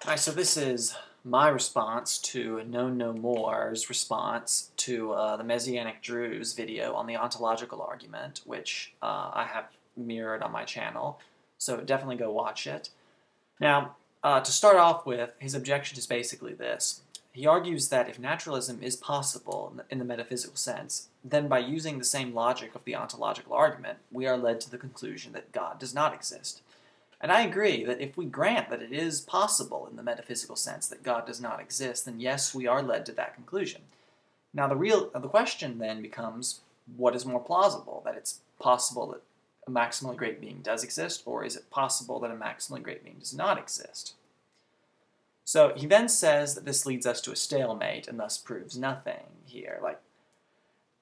Alright, so this is my response to Knownnomore's response to the Messianic Druze video on the ontological argument, which I have mirrored on my channel, so definitely go watch it. Now, to start off with, his objection is basically this. He argues that if naturalism is possible in the metaphysical sense, then by using the same logic of the ontological argument, we are led to the conclusion that God does not exist. And I agree that if we grant that it is possible in the metaphysical sense that God does not exist, then yes, we are led to that conclusion. Now the question then becomes, what is more plausible? That it's possible that a maximally great being does exist, or is it possible that a maximally great being does not exist? So he then says that this leads us to a stalemate and thus proves nothing here.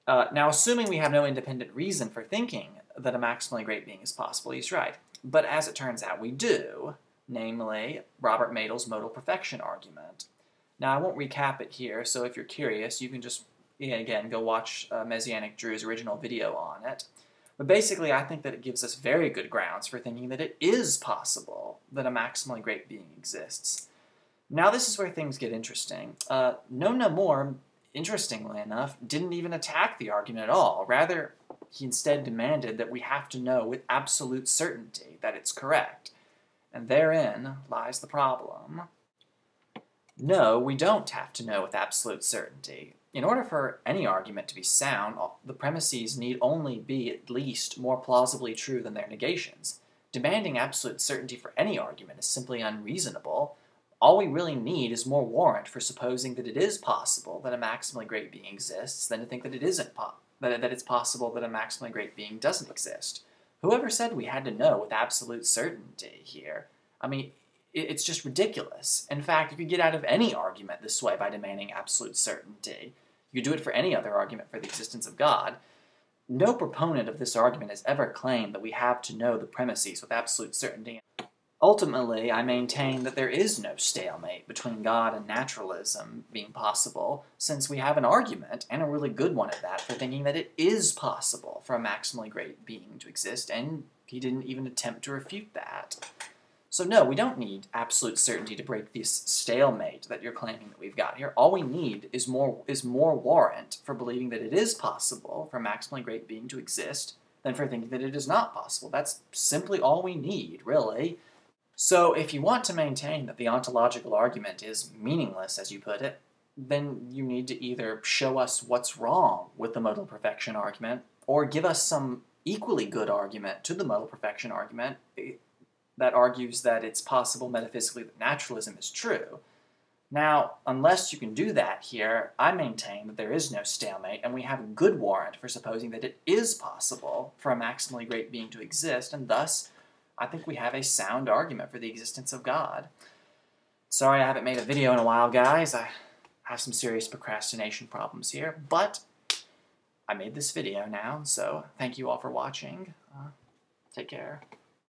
Now assuming we have no independent reason for thinking that a maximally great being is possible, he's right. But as it turns out, we do, namely Robert Madel's modal perfection argument. Now, I won't recap it here, so if you're curious, you can just, again, go watch Messianic Drew's original video on it. But basically, I think that it gives us very good grounds for thinking that it is possible that a maximally great being exists. Now, this is where things get interesting. Knownnomore, interestingly enough, didn't even attack the argument at all. Rather, he instead demanded that we have to know with absolute certainty that it's correct. And therein lies the problem. No, we don't have to know with absolute certainty. In order for any argument to be sound, the premises need only be at least more plausibly true than their negations. Demanding absolute certainty for any argument is simply unreasonable. All we really need is more warrant for supposing that it is possible that a maximally great being exists than to think that it isn't that it's possible that a maximally great being doesn't exist. Whoever said we had to know with absolute certainty here? I mean, it's just ridiculous. In fact, you could get out of any argument this way by demanding absolute certainty. You could do it for any other argument for the existence of God. No proponent of this argument has ever claimed that we have to know the premises with absolute certainty. Ultimately, I maintain that there is no stalemate between God and naturalism being possible, since we have an argument, and a really good one at that, for thinking that it is possible for a maximally great being to exist, and he didn't even attempt to refute that. So no, we don't need absolute certainty to break this stalemate that you're claiming that we've got here. All we need is more warrant for believing that it is possible for a maximally great being to exist than for thinking that it is not possible. That's simply all we need, really. So if you want to maintain that the ontological argument is meaningless, as you put it, then you need to either show us what's wrong with the modal perfection argument, or give us some equally good argument to the modal perfection argument that argues that it's possible metaphysically that naturalism is true. Now, unless you can do that here, I maintain that there is no stalemate, and we have a good warrant for supposing that it is possible for a maximally great being to exist, and thus I think we have a sound argument for the existence of God. Sorry I haven't made a video in a while, guys. I have some serious procrastination problems here, but I made this video now, so thank you all for watching. Take care.